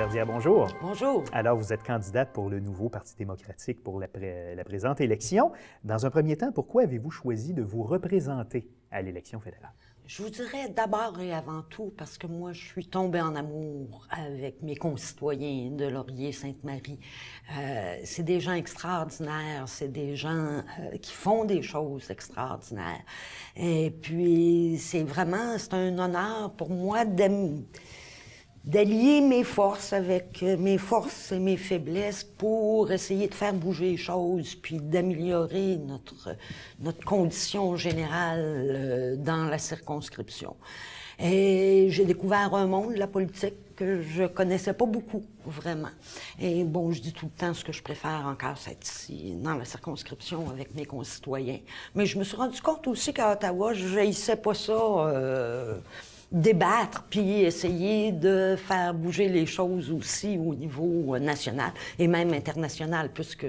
Verdière, bonjour. Bonjour. Alors, vous êtes candidate pour le nouveau Parti démocratique pour la présente élection. Dans un premier temps, pourquoi avez-vous choisi de vous représenter à l'élection fédérale? Je vous dirais d'abord et avant tout parce que moi, je suis tombée en amour avec mes concitoyens de Laurier-Sainte-Marie. C'est des gens extraordinaires, c'est des gens qui font des choses extraordinaires. Et puis, c'est un honneur pour moi d'allier mes forces avec mes forces et mes faiblesses pour essayer de faire bouger les choses puis d'améliorer notre condition générale dans la circonscription. Et j'ai découvert un monde de la politique que je connaissais pas beaucoup, vraiment. Et bon, je dis tout le temps ce que je préfère encore, c'est être ici, dans la circonscription, avec mes concitoyens. Mais je me suis rendu compte aussi qu'à Ottawa, je n'haïssais pas ça... débattre, puis essayer de faire bouger les choses aussi au niveau national et même international, puisque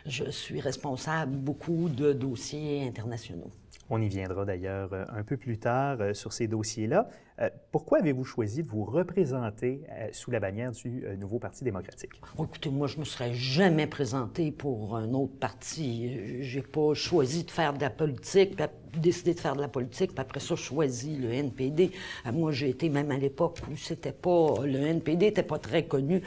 je suis responsable beaucoup de dossiers internationaux. On y viendra d'ailleurs un peu plus tard sur ces dossiers-là. Pourquoi avez-vous choisi de vous représenter sous la bannière du nouveau Parti démocratique? Oh, écoutez, moi, je ne me serais jamais présenté pour un autre parti. J'ai pas choisi de faire de la politique, puis décidé de faire de la politique, puis après ça, choisi le NPD. Moi, j'ai été, même à l'époque où le NPD n'était pas très connu,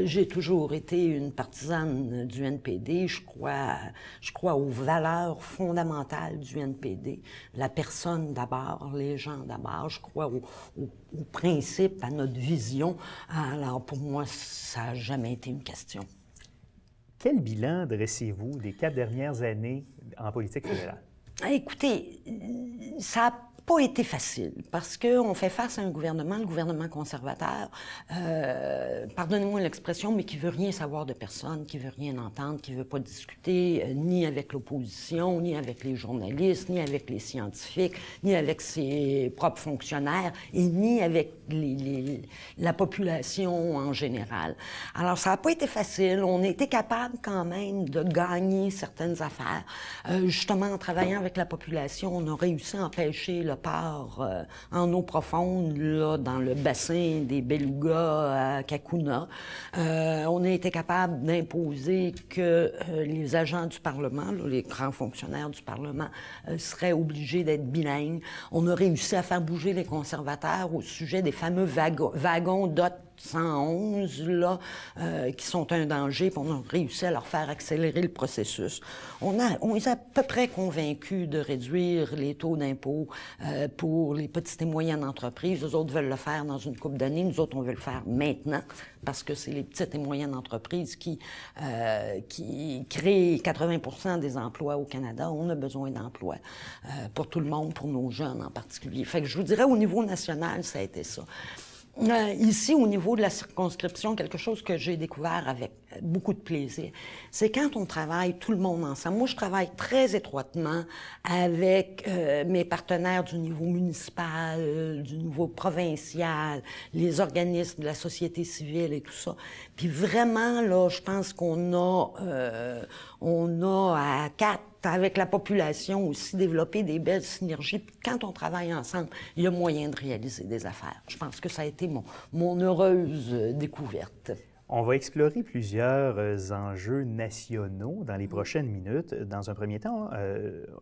j'ai toujours été une partisane du NPD. Je crois aux valeurs fondamentales du NPD. La personne d'abord, les gens d'abord. Je crois aux principes, à notre vision. Alors, pour moi, ça n'a jamais été une question. Quel bilan dressez-vous des 4 dernières années en politique fédérale? Écoutez, ça n'a pas été facile parce qu'on fait face à un gouvernement, le gouvernement conservateur, pardonnez-moi l'expression, mais qui veut rien savoir de personne, qui veut rien entendre, qui veut pas discuter ni avec l'opposition, ni avec les journalistes, ni avec les scientifiques, ni avec ses propres fonctionnaires et ni avec la population en général. Alors, ça n'a pas été facile. On a été capable quand même de gagner certaines affaires. Justement, en travaillant avec la population, on a réussi à empêcher le port en eau profonde, là, dans le bassin des belugas à Kakuna. On a été capable d'imposer que les agents du Parlement, là, les grands fonctionnaires du Parlement, seraient obligés d'être bilingues. On a réussi à faire bouger les conservateurs au sujet des fameux wagons DOT 111, là, qui sont un danger, puis on a réussi à leur faire accélérer le processus. On les a à peu près convaincus de réduire les taux d'impôt pour les petites et moyennes entreprises. Les autres veulent le faire dans une couple d'années. Nous autres, on veut le faire maintenant, parce que c'est les petites et moyennes entreprises qui créent 80% des emplois au Canada. On a besoin d'emplois pour tout le monde, pour nos jeunes en particulier. Fait que je vous dirais, au niveau national, ça a été ça. Ici, au niveau de la circonscription, quelque chose que j'ai découvert avec beaucoup de plaisir, c'est quand on travaille tout le monde ensemble. Moi, je travaille très étroitement avec mes partenaires du niveau municipal, du niveau provincial, les organismes de la société civile et tout ça. Puis vraiment, là, je pense qu'on a à 4 avec la population aussi, développer des belles synergies. Puis quand on travaille ensemble, il y a moyen de réaliser des affaires. Je pense que ça a été mon heureuse découverte. On va explorer plusieurs enjeux nationaux dans les prochaines minutes. Dans un premier temps,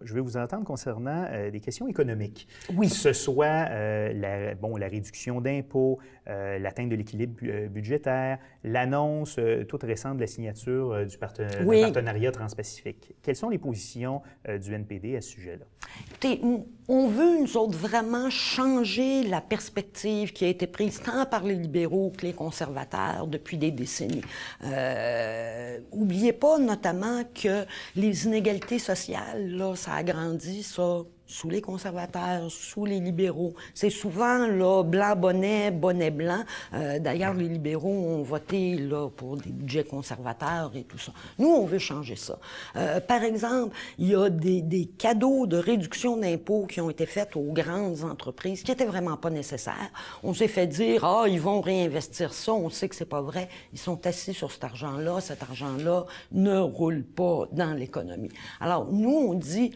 je vais vous entendre concernant des questions économiques. Oui. Que ce soit la réduction d'impôts, l'atteinte de l'équilibre budgétaire, l'annonce toute récente de la signature du partenariat transpacifique. Quelles sont les positions du NPD à ce sujet-là? Écoutez, on veut, nous autres, vraiment changer la perspective qui a été prise tant par les libéraux que les conservateurs depuis des décennies. Oubliez pas notamment que les inégalités sociales, là, ça a grandi, ça, sous les conservateurs, sous les libéraux. C'est souvent, là, blanc, bonnet, bonnet blanc. D'ailleurs, les libéraux ont voté, là, pour des budgets conservateurs et tout ça. Nous, on veut changer ça. Par exemple, il y a des cadeaux de réduction d'impôts qui ont été faits aux grandes entreprises qui n'étaient vraiment pas nécessaires. On s'est fait dire, ils vont réinvestir ça. On sait que c'est pas vrai. Ils sont assis sur cet argent-là. Cet argent-là ne roule pas dans l'économie. Alors, nous, on dit,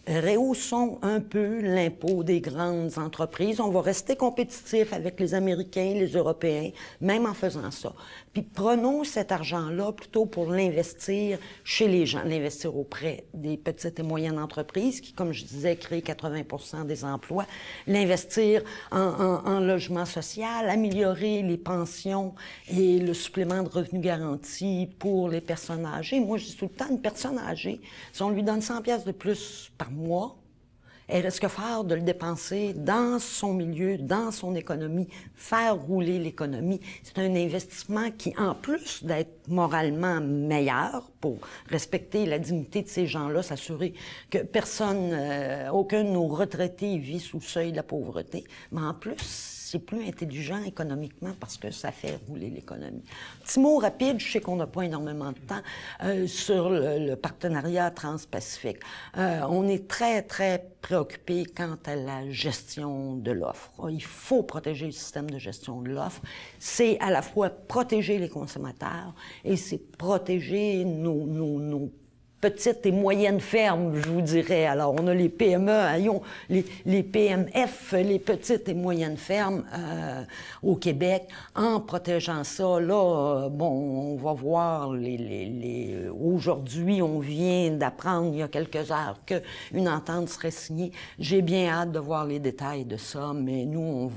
rehaussons un peu l'impôt des grandes entreprises. On va rester compétitif avec les Américains, les Européens, même en faisant ça. Puis prenons cet argent-là plutôt pour l'investir chez les gens, l'investir auprès des petites et moyennes entreprises qui, comme je disais, créent 80% des emplois, l'investir en logement social, améliorer les pensions et le supplément de revenu garanti pour les personnes âgées. Moi, je dis tout le temps, une personne âgée, si on lui donne 100 pièces de plus par mois, elle risque fort de le dépenser dans son milieu, dans son économie, faire rouler l'économie. C'est un investissement qui, en plus d'être moralement meilleur pour respecter la dignité de ces gens-là, s'assurer que personne, aucun de nos retraités vit sous le seuil de la pauvreté, mais en plus, c'est plus intelligent économiquement parce que ça fait rouler l'économie. Petit mot rapide, je sais qu'on n'a pas énormément de temps, sur le partenariat transpacifique. On est très, très préoccupé quant à la gestion de l'offre. Il faut protéger le système de gestion de l'offre. C'est à la fois protéger les consommateurs et c'est protéger nos petites et moyennes fermes, je vous dirais. Alors, on a les PME, les PMF, les petites et moyennes fermes au Québec. En protégeant ça, là, bon, on va voir aujourd'hui, on vient d'apprendre il y a quelques heures qu'une entente serait signée. J'ai bien hâte de voir les détails de ça, mais nous,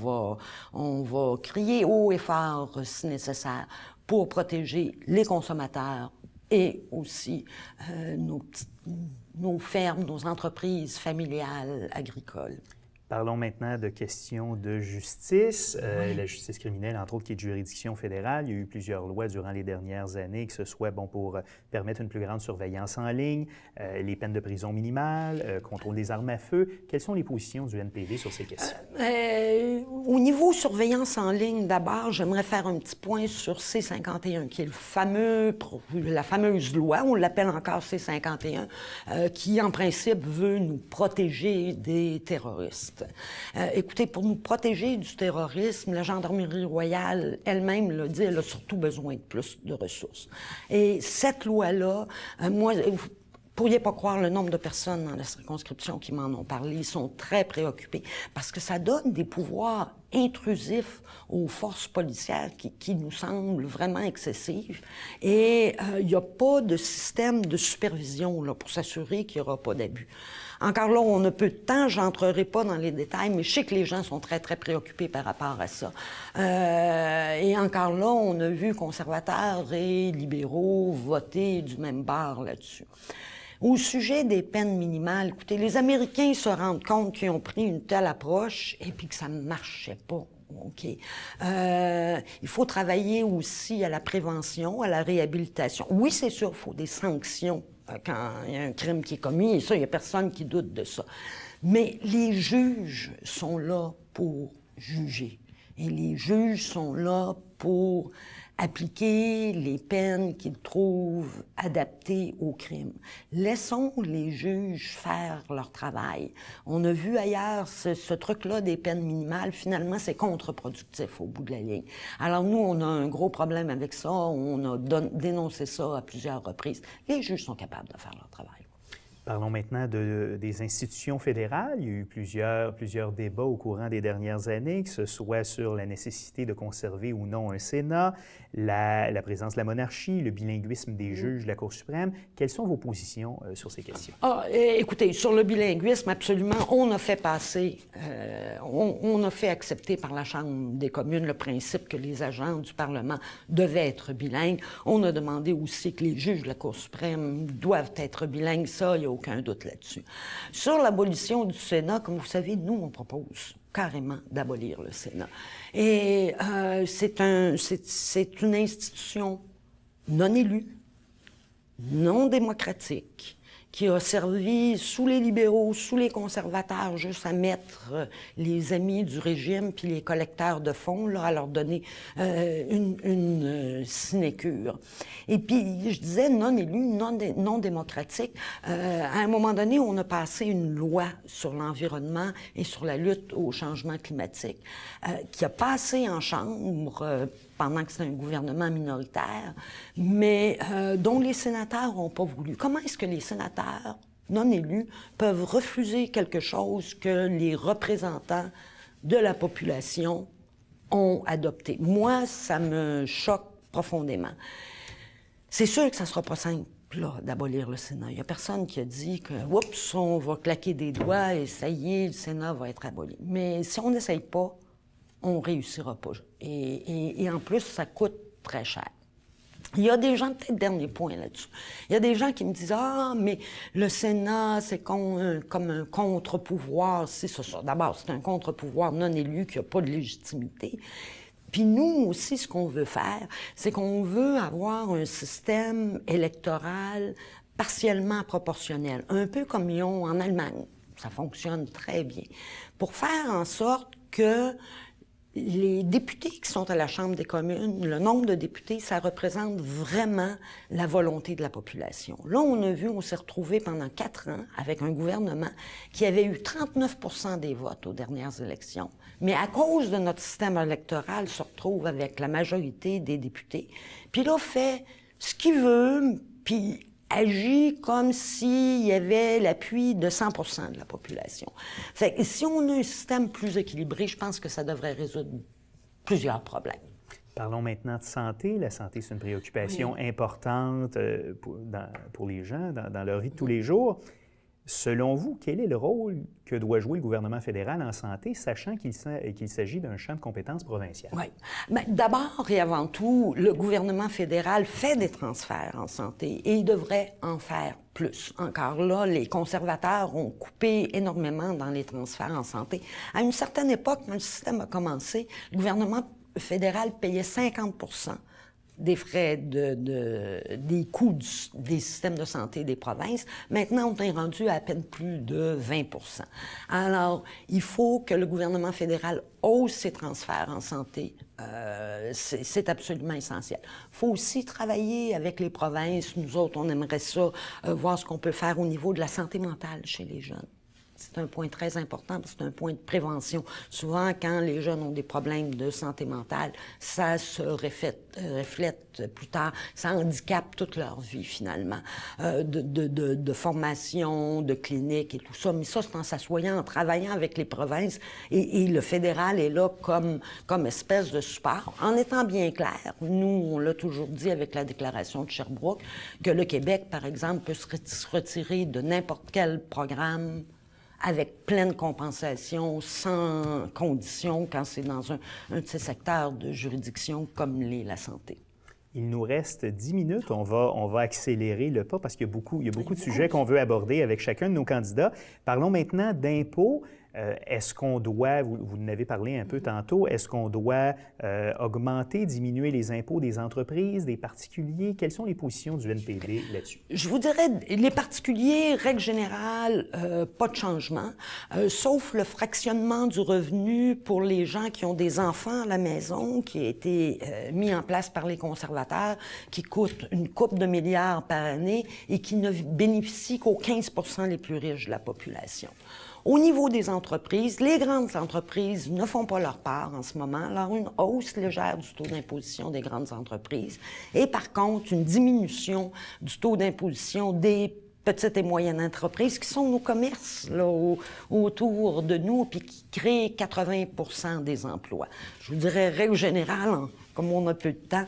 on va crier haut et fort si nécessaire pour protéger les consommateurs et aussi nos fermes, nos entreprises familiales agricoles. Parlons maintenant de questions de justice. Oui. La justice criminelle, entre autres, qui est de juridiction fédérale. Il y a eu plusieurs lois durant les dernières années, que ce soit pour permettre une plus grande surveillance en ligne, les peines de prison minimales, contrôle des armes à feu. Quelles sont les positions du NPD sur ces questions? Au niveau surveillance en ligne, d'abord, j'aimerais faire un petit point sur C-51, qui est la fameuse loi, on l'appelle encore C-51, qui, en principe, veut nous protéger des terroristes. Écoutez, pour nous protéger du terrorisme, la Gendarmerie royale elle-même l'a dit, elle a surtout besoin de plus de ressources. Et cette loi-là, moi, vous pourriez pas croire le nombre de personnes dans la circonscription qui m'en ont parlé. Ils sont très préoccupés parce que ça donne des pouvoirs intrusifs aux forces policières qui nous semblent vraiment excessives. Et il n'y a pas de système de supervision là, pour s'assurer qu'il n'y aura pas d'abus. Encore là, on a peu de temps, je n'entrerai pas dans les détails, mais je sais que les gens sont très, très préoccupés par rapport à ça. Et encore là, on a vu conservateurs et libéraux voter du même bord là-dessus. Au sujet des peines minimales, écoutez, les Américains se rendent compte qu'ils ont pris une telle approche et puis que ça ne marchait pas. OK. Il faut travailler aussi à la prévention, à la réhabilitation. Oui, c'est sûr, il faut des sanctions quand il y a un crime qui est commis, et ça, il n'y a personne qui doute de ça. Mais les juges sont là pour juger. Et les juges sont là pour appliquer les peines qu'ils trouvent adaptées au crime. Laissons les juges faire leur travail. On a vu ailleurs ce truc-là des peines minimales, finalement, c'est contre-productif au bout de la ligne. Alors nous, on a un gros problème avec ça, on a dénoncé ça à plusieurs reprises. Les juges sont capables de faire leur travail. Parlons maintenant des institutions fédérales. Il y a eu plusieurs débats au courant des dernières années, que ce soit sur la nécessité de conserver ou non un Sénat, la présence de la monarchie, le bilinguisme des juges de la Cour suprême. Quelles sont vos positions sur ces questions? Écoutez, sur le bilinguisme, absolument, on a fait passer, on a fait accepter par la Chambre des communes le principe que les agents du Parlement devaient être bilingues. On a demandé aussi que les juges de la Cour suprême doivent être bilingues. Ça, il n'y a aucun doute là-dessus. Sur l'abolition du Sénat, comme vous savez, nous, on propose carrément d'abolir le Sénat. Et c'est une institution non élue, non démocratique, qui a servi sous les libéraux, sous les conservateurs, juste à mettre les amis du régime puis les collecteurs de fonds, là, à leur donner une sinécure. Et puis, je disais non élu, non démocratique. À un moment donné, on a passé une loi sur l'environnement et sur la lutte au changement climatique qui a passé en Chambre pendant que c'est un gouvernement minoritaire, mais dont les sénateurs n'ont pas voulu. Comment est-ce que les sénateurs non élus peuvent refuser quelque chose que les représentants de la population ont adopté. Moi, ça me choque profondément. C'est sûr que ça ne sera pas simple d'abolir le Sénat. Il n'y a personne qui a dit que, oups, on va claquer des doigts et ça y est, le Sénat va être aboli. Mais si on n'essaye pas, on ne réussira pas. Et en plus, ça coûte très cher. Il y a des gens, peut-être dernier point là-dessus, il y a des gens qui me disent « Ah, mais le Sénat, c'est comme un contre-pouvoir. » C'est ça. D'abord, c'est un contre-pouvoir non élu qui n'a pas de légitimité. Puis nous aussi, ce qu'on veut faire, c'est qu'on veut avoir un système électoral partiellement proportionnel, un peu comme ils ont en Allemagne. Ça fonctionne très bien. Pour faire en sorte que les députés qui sont à la Chambre des communes, le nombre de députés, ça représente vraiment la volonté de la population. Là, on s'est retrouvé pendant 4 ans avec un gouvernement qui avait eu 39 % des votes aux dernières élections, mais à cause de notre système électoral, se retrouve avec la majorité des députés. Puis là, fait ce qu'il veut, puis agit comme s'il y avait l'appui de 100 % de la population. Fait que si on a un système plus équilibré, je pense que ça devrait résoudre plusieurs problèmes. Parlons maintenant de santé. La santé, c'est une préoccupation importante pour les gens dans leur vie de tous les jours. Selon vous, quel est le rôle que doit jouer le gouvernement fédéral en santé, sachant qu'il s'agit d'un champ de compétences provincial? Oui. D'abord et avant tout, le gouvernement fédéral fait des transferts en santé et il devrait en faire plus. Encore là, les conservateurs ont coupé énormément dans les transferts en santé. À une certaine époque, quand le système a commencé, le gouvernement fédéral payait 50 % des frais des coûts des systèmes de santé des provinces. Maintenant, on est rendu à peine plus de 20 %. Alors, il faut que le gouvernement fédéral hausse ses transferts en santé. C'est absolument essentiel. Il faut aussi travailler avec les provinces. Nous autres, on aimerait ça, voir ce qu'on peut faire au niveau de la santé mentale chez les jeunes. C'est un point très important parce que c'est un point de prévention. Souvent, quand les jeunes ont des problèmes de santé mentale, ça se reflète plus tard, ça handicape toute leur vie, finalement, de formation, de clinique et tout ça. Mais ça, c'est en s'assoyant, en travaillant avec les provinces et le fédéral est là comme espèce de support. En étant bien clair, nous, on l'a toujours dit avec la déclaration de Sherbrooke, que le Québec, par exemple, peut se retirer de n'importe quel programme avec pleine compensation, sans condition, quand c'est dans un de ces secteurs de juridiction comme la santé. Il nous reste 10 minutes. On va accélérer le pas parce qu'il y a beaucoup de sujets qu'on veut aborder avec chacun de nos candidats. Parlons maintenant d'impôts. Est-ce qu'on doit, vous en avez parlé un peu tantôt, est-ce qu'on doit augmenter, diminuer les impôts des entreprises, des particuliers? Quelles sont les positions du NPD là-dessus? Je vous dirais, les particuliers, règle générale, pas de changement, sauf le fractionnement du revenu pour les gens qui ont des enfants à la maison, qui a été mis en place par les conservateurs, qui coûte une couple de milliards par année et qui ne bénéficie qu'aux 15 % les plus riches de la population. Au niveau des entreprises, les grandes entreprises ne font pas leur part en ce moment. Alors, une hausse légère du taux d'imposition des grandes entreprises et, par contre, une diminution du taux d'imposition des petites et moyennes entreprises qui sont nos commerces là, autour de nous puis qui créent 80 % des emplois. Je vous dirais, règle générale, comme on a peu de temps,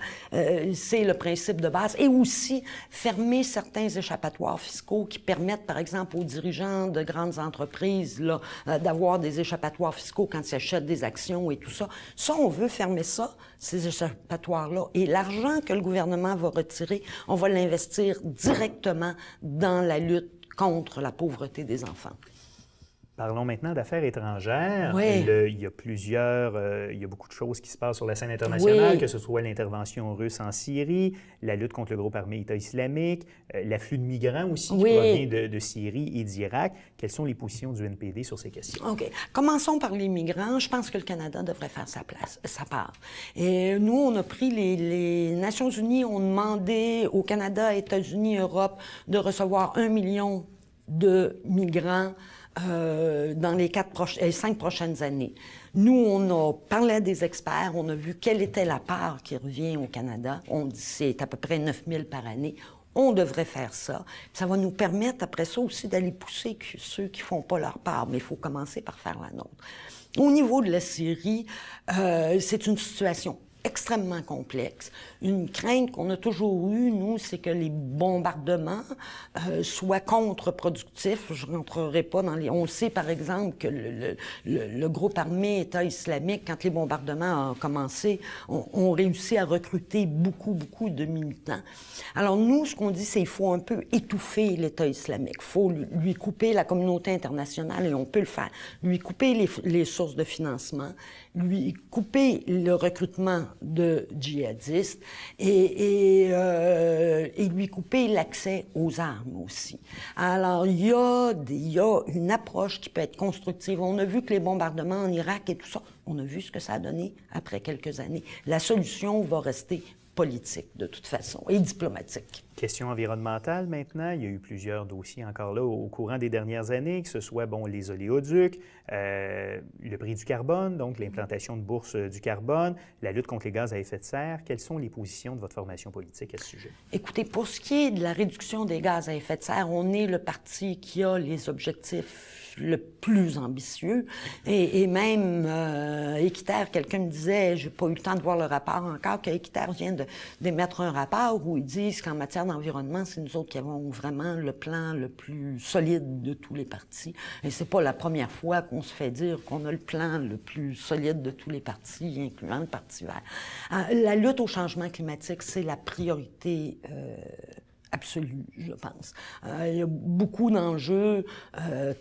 c'est le principe de base. Et aussi, fermer certains échappatoires fiscaux qui permettent, par exemple, aux dirigeants de grandes entreprises d'avoir des échappatoires fiscaux quand ils achètent des actions et tout ça. Ça, on veut fermer ça, ces échappatoires-là. Et l'argent que le gouvernement va retirer, on va l'investir directement dans la lutte contre la pauvreté des enfants. Parlons maintenant d'affaires étrangères. Oui. Il y a beaucoup de choses qui se passent sur la scène internationale, oui. que ce soit l'intervention russe en Syrie, la lutte contre le groupe armé État islamique, l'afflux de migrants aussi qui provient de Syrie et d'Irak. Quelles sont les positions du NPD sur ces questions? OK. Commençons par les migrants. Je pense que le Canada devrait faire sa part. Et nous, on a pris les Nations unies ont demandé au Canada, États-Unis, Europe de recevoir 1 million de migrants dans les 5 prochaines années. Nous, on a parlé à des experts, on a vu quelle était la part qui revient au Canada. On dit que c'est à peu près 9 000 par année. On devrait faire ça. Ça va nous permettre, après ça aussi, d'aller pousser ceux qui ne font pas leur part, mais il faut commencer par faire la nôtre. Au niveau de la Syrie, c'est une situation extrêmement complexe. Une crainte qu'on a toujours eue, nous, c'est que les bombardements soient contre-productifs. Je ne rentrerai pas dans les... On sait, par exemple, que le groupe armé État islamique, quand les bombardements ont commencé, ont réussi à recruter beaucoup de militants. Alors, nous, ce qu'on dit, c'est qu'il faut un peu étouffer l'État islamique. Il faut lui couper la communauté internationale, et on peut le faire. Lui couper les sources de financement, lui couper le recrutement de djihadistes et lui couper l'accès aux armes aussi. Alors, il y a une approche qui peut être constructive. On a vu que les bombardements en Irak et tout ça, on a vu ce que ça a donné après quelques années. La solution va rester politique, de toute façon, et diplomatique. Question environnementale maintenant. Il y a eu plusieurs dossiers encore là au courant des dernières années, que ce soit les oléoducs, le prix du carbone, donc l'implantation de bourses du carbone, la lutte contre les gaz à effet de serre. Quelles sont les positions de votre formation politique à ce sujet? Écoutez, pour ce qui est de la réduction des gaz à effet de serre, on est le parti qui a les objectifs le plus ambitieux. Et même Équiterre, quelqu'un me disait, j'ai pas eu le temps de voir le rapport encore, qu'Équiterre vient d'émettre un rapport où ils disent qu'en matière d'environnement, c'est nous autres qui avons vraiment le plan le plus solide de tous les partis. Et c'est pas la première fois qu'on se fait dire qu'on a le plan le plus solide de tous les partis, incluant le Parti vert. La lutte au changement climatique, c'est la priorité absolue, je pense. Il y a beaucoup d'enjeux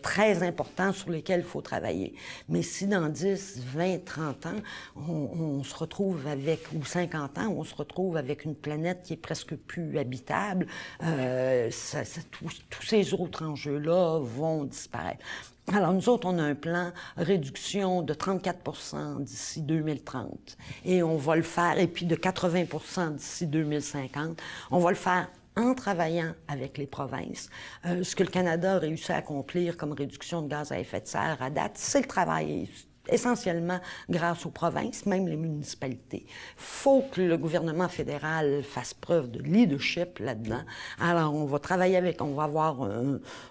très importants sur lesquels il faut travailler. Mais si dans 10, 20, 30 ans, on se retrouve avec, ou 50 ans, on se retrouve avec une planète qui est presque plus habitable, tous ces autres enjeux-là vont disparaître. Alors, nous autres, on a un plan réduction de 34 d'ici 2030. Et on va le faire, et puis de 80 d'ici 2050. On va le faire en travaillant avec les provinces. Ce que le Canada a réussi à accomplir comme réduction de gaz à effet de serre à date, c'est le travail essentiellement grâce aux provinces, même les municipalités. Il faut que le gouvernement fédéral fasse preuve de leadership là-dedans. Alors, on va travailler on va avoir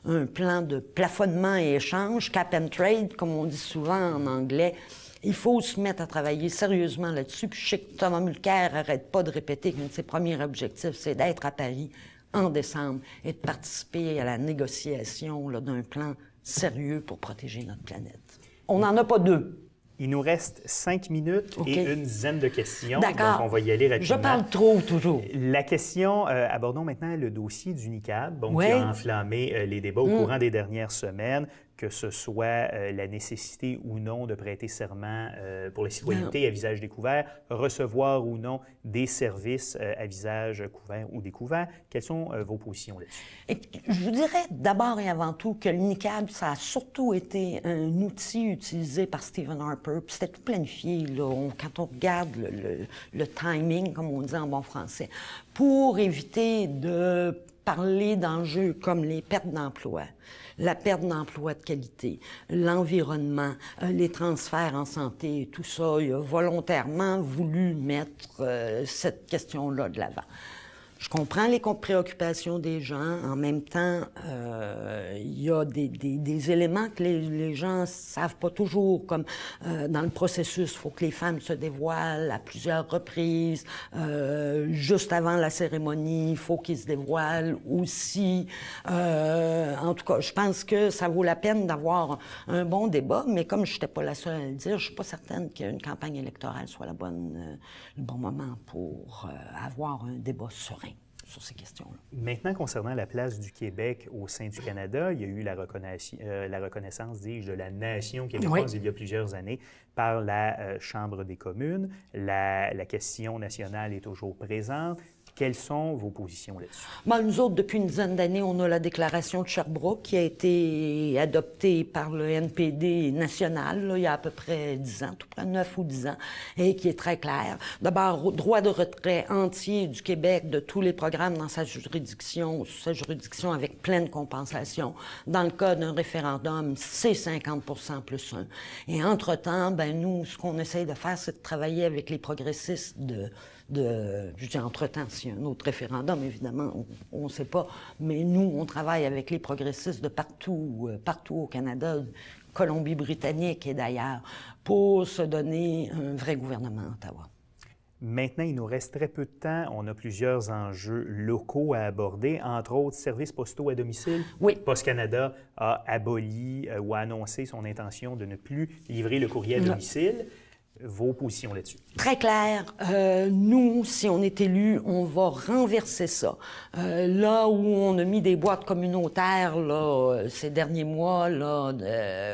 un plan de plafonnement et échange, cap and trade, comme on dit souvent en anglais. Il faut se mettre à travailler sérieusement là-dessus. Puis je sais que Thomas Mulcair n'arrête pas de répéter qu'un de ses premiers objectifs, c'est d'être à Paris en décembre et de participer à la négociation d'un plan sérieux pour protéger notre planète. On n'en a pas deux. Il nous reste 5 minutes et une dizaine de questions. D'accord. Donc, on va y aller rapidement. Je parle trop, toujours. La question, abordons maintenant le dossier du NICAD, qui a enflammé les débats au courant des dernières semaines, que ce soit la nécessité ou non de prêter serment pour la citoyenneté à visage découvert, recevoir ou non des services à visage couvert ou découvert. Quelles sont vos positions là-dessus? Je vous dirais d'abord et avant tout que le NICAD, ça a surtout été un outil utilisé par Stephen Harper, puis c'était tout planifié, là, quand on regarde le timing, comme on dit en bon français, pour éviter de parler d'enjeux comme les pertes d'emploi, la perte d'emploi de qualité, l'environnement, les transferts en santé, tout ça. Il a volontairement voulu mettre cette question-là de l'avant. Je comprends les préoccupations des gens. En même temps, il y a des éléments que les gens ne savent pas toujours, comme dans le processus, il faut que les femmes se dévoilent à plusieurs reprises. Juste avant la cérémonie, il faut qu'ils se dévoilent aussi. En tout cas, je pense que ça vaut la peine d'avoir un bon débat, mais comme je n'étais pas la seule à le dire, je ne suis pas certaine qu'une campagne électorale soit le bon moment pour avoir un débat serein sur ces questions-là. Maintenant, concernant la place du Québec au sein du Canada, il y a eu la reconnaissance, dis-je, de la nation québécoise il y a plusieurs années par la Chambre des communes. La question nationale est toujours présente. Quelles sont vos positions là-dessus? Bien, nous autres, depuis une dizaine d'années, on a la déclaration de Sherbrooke qui a été adoptée par le NPD national, là, il y a à peu près 10 ans, tout près 9 ou 10 ans, et qui est très claire. D'abord, droit de retrait entier du Québec de tous les programmes dans sa juridiction, sous sa juridiction avec pleine compensation. Dans le cas d'un référendum, c'est 50% plus 1. Et entre-temps, ben nous, ce qu'on essaye de faire, c'est de travailler avec les progressistes je dis entre-temps, s'il y a un autre référendum, évidemment, on ne sait pas, mais nous, on travaille avec les progressistes de partout au Canada, Colombie-Britannique et d'ailleurs, pour se donner un vrai gouvernement à Ottawa. Maintenant, il nous reste très peu de temps. On a plusieurs enjeux locaux à aborder, entre autres services postaux à domicile. Oui. Post Canada a aboli ou a annoncé son intention de ne plus livrer le courrier à domicile. Vos positions là-dessus? Très clair. Nous, si on est élu, on va renverser ça. Là où on a mis des boîtes communautaires là, ces derniers mois, là,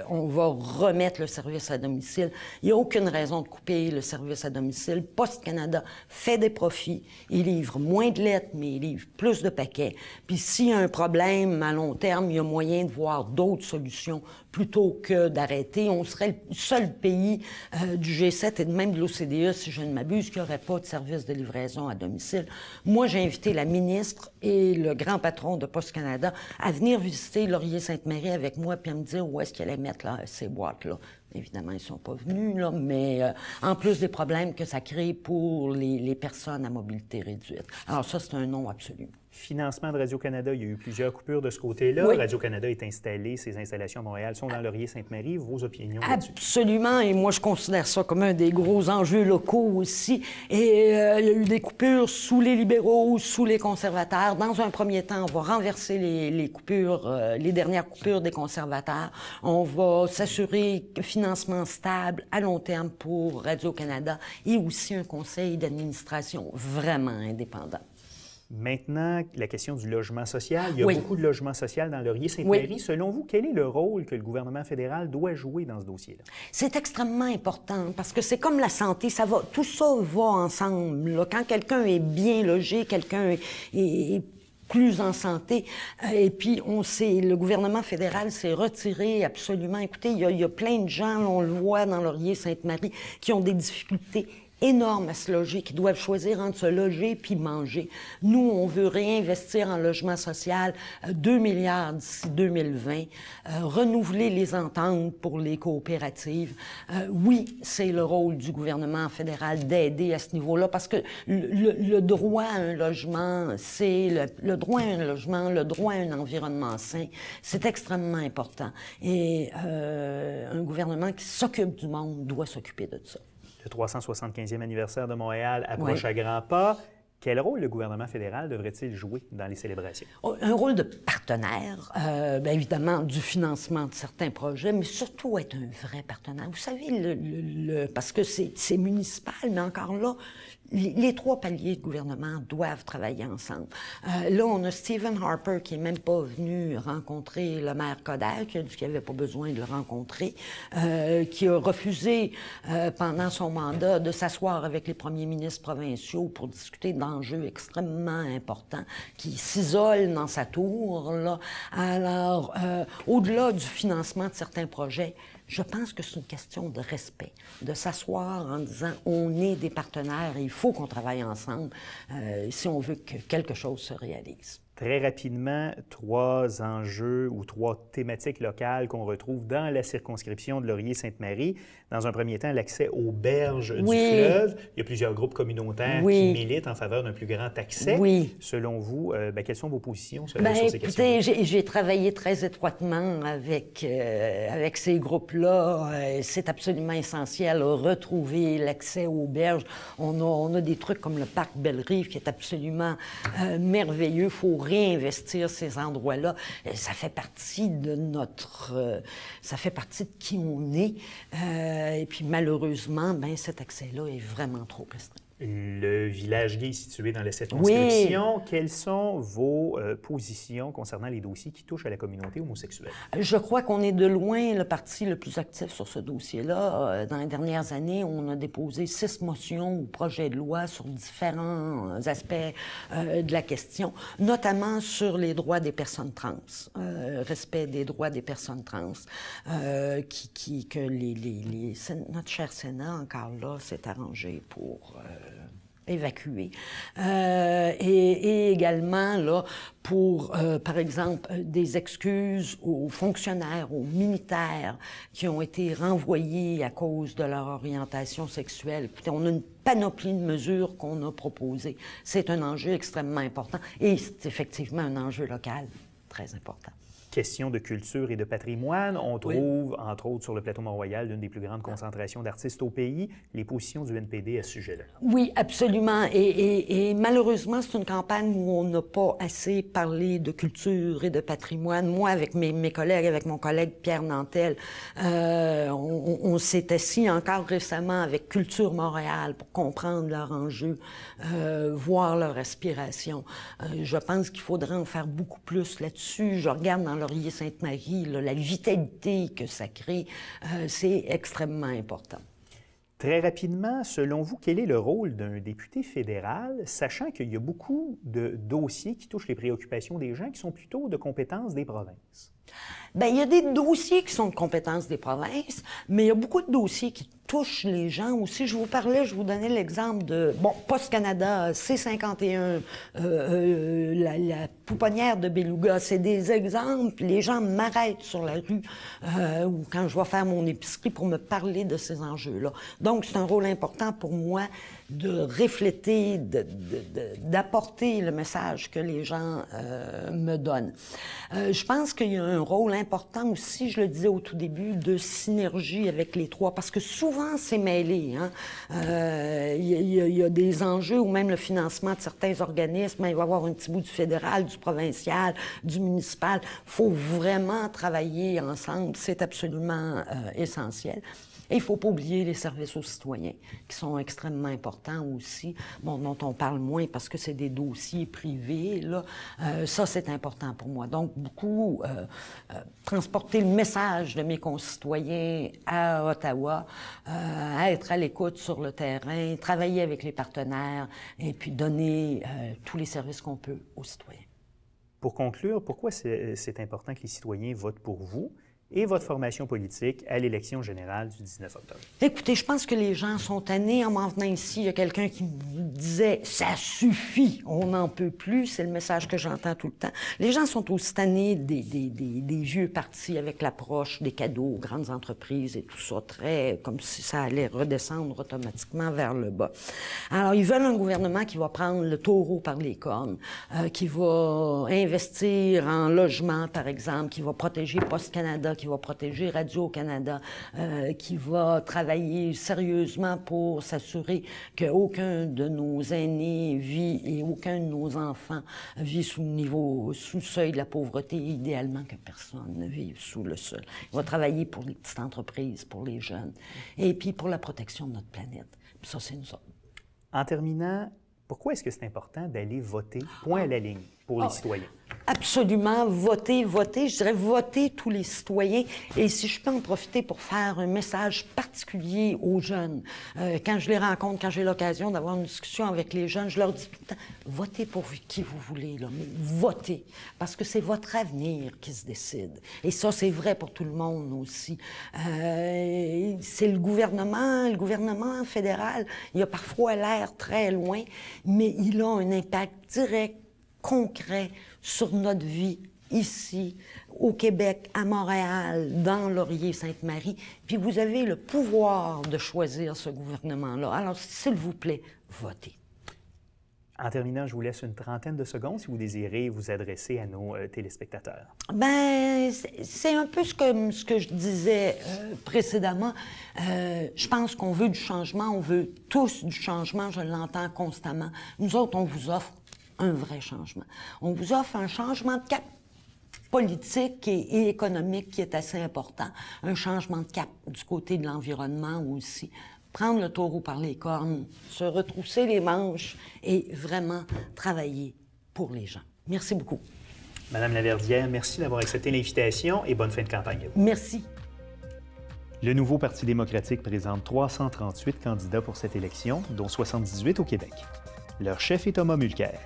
on va remettre le service à domicile. Il n'y a aucune raison de couper le service à domicile. Post Canada fait des profits. Il livre moins de lettres, mais il livre plus de paquets. Puis s'il y a un problème à long terme, il y a moyen de voir d'autres solutions plutôt que d'arrêter. On serait le seul pays du G7 et même de l'OCDE, si je ne m'abuse, qui n'aurait pas de service de livraison à domicile. Moi, j'ai invité la ministre et le grand patron de Post Canada à venir visiter Laurier-Sainte-Marie avec moi puis à me dire où est-ce qu'elle allait mettre là, ces boîtes-là. Évidemment, ils ne sont pas venus, là, mais en plus des problèmes que ça crée pour les personnes à mobilité réduite. Alors ça, c'est un non absolu. Financement de Radio-Canada, il y a eu plusieurs coupures de ce côté-là. Oui. Radio-Canada est installé, ses installations à Montréal sont dans Laurier-Sainte-Marie. Vos opinions là-dessus? Absolument, et moi je considère ça comme un des gros enjeux locaux aussi. Et il y a eu des coupures sous les libéraux, sous les conservateurs. Dans un premier temps, on va renverser les coupures, les dernières coupures des conservateurs. On va s'assurer un financement stable à long terme pour Radio-Canada et aussi un conseil d'administration vraiment indépendant. Maintenant, la question du logement social. Il y a beaucoup de logements sociaux dans Laurier-Sainte-Marie. Oui. Selon vous, quel est le rôle que le gouvernement fédéral doit jouer dans ce dossier-là? C'est extrêmement important parce que c'est comme la santé, tout ça va ensemble. Là. Quand quelqu'un est bien logé, quelqu'un est plus en santé. Et puis, le gouvernement fédéral s'est retiré absolument. Écoutez, il y a plein de gens, on le voit dans Laurier-Sainte-Marie, qui ont des difficultés énormes à se loger, qui doivent choisir entre se loger puis manger. Nous, on veut réinvestir en logement social 2 milliards d'ici 2020, renouveler les ententes pour les coopératives. Oui, c'est le rôle du gouvernement fédéral d'aider à ce niveau-là parce que le droit à un logement, c'est le droit à un logement, le droit à un environnement sain, c'est extrêmement important. Et un gouvernement qui s'occupe du monde doit s'occuper de ça. Le 375e anniversaire de Montréal approche à grands pas. Quel rôle le gouvernement fédéral devrait-il jouer dans les célébrations? Un rôle de partenaire, bien évidemment, du financement de certains projets, mais surtout être un vrai partenaire. Vous savez, parce que c'est municipal, mais encore là, les trois paliers de gouvernement doivent travailler ensemble. Là, on a Stephen Harper qui n'est même pas venu rencontrer le maire Coder, qui a dit qu'il n'avait pas besoin de le rencontrer, qui a refusé pendant son mandat de s'asseoir avec les premiers ministres provinciaux pour discuter d'enjeux extrêmement importants, qui s'isole dans sa tour. Là. Alors, au-delà du financement de certains projets, je pense que c'est une question de respect, de s'asseoir en disant on est des partenaires et il faut qu'on travaille ensemble si on veut que quelque chose se réalise. Très rapidement, 3 enjeux ou 3 thématiques locales qu'on retrouve dans la circonscription de Laurier-Sainte-Marie. Dans un premier temps, l'accès aux berges du fleuve. Il y a plusieurs groupes communautaires qui militent en faveur d'un plus grand accès. Selon vous, quelles sont vos positions sur ces questions? Écoutez, j'ai travaillé très étroitement avec ces groupes-là. C'est absolument essentiel, retrouver l'accès aux berges. On a des trucs comme le parc Belle-Rive qui est absolument merveilleux. Il faut réinvestir ces endroits-là. Ça fait partie de ça fait partie de qui on est. Et puis, malheureusement, cet accès-là est vraiment trop restreint. Le village gay est situé dans la circonscription. Quelles sont vos positions concernant les dossiers qui touchent à la communauté homosexuelle? Je crois qu'on est de loin le parti le plus actif sur ce dossier-là. Dans les dernières années, on a déposé 6 motions ou projets de loi sur différents aspects de la question, notamment sur les droits des personnes trans, respect des droits des personnes trans, que notre cher Sénat, encore là, s'est arrangé pour évacués. Et également, là, pour, par exemple, des excuses aux fonctionnaires, aux militaires qui ont été renvoyés à cause de leur orientation sexuelle. Écoutez, on a une panoplie de mesures qu'on a proposées. C'est un enjeu extrêmement important et c'est effectivement un enjeu local très important. Question de culture et de patrimoine. On trouve, entre autres, sur le plateau Mont-Royal, l'une des plus grandes concentrations d'artistes au pays. Les positions du NPD à ce sujet-là? Oui, absolument. Et malheureusement, c'est une campagne où on n'a pas assez parlé de culture et de patrimoine. Moi, avec mes collègues, avec mon collègue Pierre Nantel, on s'est assis encore récemment avec Culture Montréal pour comprendre leurs enjeux, voir leur aspiration. Je pense qu'il faudrait en faire beaucoup plus là-dessus. Je regarde dans Laurier-Sainte-Marie, la vitalité que ça crée, c'est extrêmement important. Très rapidement, selon vous, quel est le rôle d'un député fédéral, sachant qu'il y a beaucoup de dossiers qui touchent les préoccupations des gens qui sont plutôt de compétences des provinces? Bien, il y a des dossiers qui sont de compétences des provinces, mais il y a beaucoup de dossiers qui touchent les gens aussi. Je vous donnais l'exemple de, Post Canada, C-51, la pouponnière de Beluga, c'est des exemples. Les gens m'arrêtent sur la rue ou quand je vais faire mon épicerie pour me parler de ces enjeux-là. Donc, c'est un rôle important pour moi de refléter, d'apporter le message que les gens me donnent. Je pense qu'il y a un rôle important aussi, je le disais au tout début, de synergie avec les trois, parce que souvent, c'est mêlé. Hein? Il y a des enjeux ou même le financement de certains organismes, il va y avoir un petit bout du fédéral, du provincial, du municipal. Il faut vraiment travailler ensemble, c'est absolument essentiel. Et il ne faut pas oublier les services aux citoyens, qui sont extrêmement importants aussi, dont on parle moins parce que c'est des dossiers privés, là. Ça, c'est important pour moi. Donc, beaucoup transporter le message de mes concitoyens à Ottawa, être à l'écoute sur le terrain, travailler avec les partenaires et puis donner tous les services qu'on peut aux citoyens. Pour conclure, pourquoi c'est important que les citoyens votent pour vous et votre formation politique à l'élection générale du 19 octobre? Écoutez, je pense que les gens sont tannés. En m'en venant ici, il y a quelqu'un qui me disait « ça suffit, on n'en peut plus », c'est le message que j'entends tout le temps. Les gens sont aussi tannés des vieux partis avec l'approche des cadeaux aux grandes entreprises et tout ça, très comme si ça allait redescendre automatiquement vers le bas. Alors, ils veulent un gouvernement qui va prendre le taureau par les cornes, qui va investir en logement, par exemple, qui va protéger Post Canada, qui va protéger Radio-Canada, qui va travailler sérieusement pour s'assurer qu'aucun de nos aînés vit et aucun de nos enfants vit sous le seuil de la pauvreté, idéalement que personne ne vive sous le seuil. Il va travailler pour les petites entreprises, pour les jeunes, et puis pour la protection de notre planète. Puis ça, c'est nous autres. En terminant, pourquoi est-ce que c'est important d'aller voter, point à la ligne, pour les citoyens? Absolument, voter, je dirais voter tous les citoyens. Et si je peux en profiter pour faire un message particulier aux jeunes, quand je les rencontre, quand j'ai l'occasion d'avoir une discussion avec les jeunes, je leur dis tout le temps, votez pour qui vous voulez, là, mais votez, parce que c'est votre avenir qui se décide. Et ça, c'est vrai pour tout le monde aussi. C'est le gouvernement fédéral, il a parfois l'air très loin, mais il a un impact direct, concret sur notre vie ici, au Québec, à Montréal, dans Laurier-Sainte-Marie. Puis vous avez le pouvoir de choisir ce gouvernement-là. Alors, s'il vous plaît, votez. En terminant, je vous laisse une trentaine de secondes si vous désirez vous adresser à nos téléspectateurs. Bien, c'est un peu ce que je disais précédemment. Je pense qu'on veut du changement, on veut tous du changement, je l'entends constamment. Nous autres, on vous offre un vrai changement. On vous offre un changement de cap politique et économique qui est assez important. Un changement de cap du côté de l'environnement aussi. Prendre le taureau par les cornes, se retrousser les manches et vraiment travailler pour les gens. Merci beaucoup. Madame Laverdière, merci d'avoir accepté l'invitation et bonne fin de campagne. Merci. Le nouveau Parti démocratique présente 338 candidats pour cette élection, dont 78 au Québec. Leur chef est Thomas Mulcair.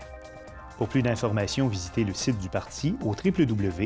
Pour plus d'informations, visitez le site du parti au www.npd.ca.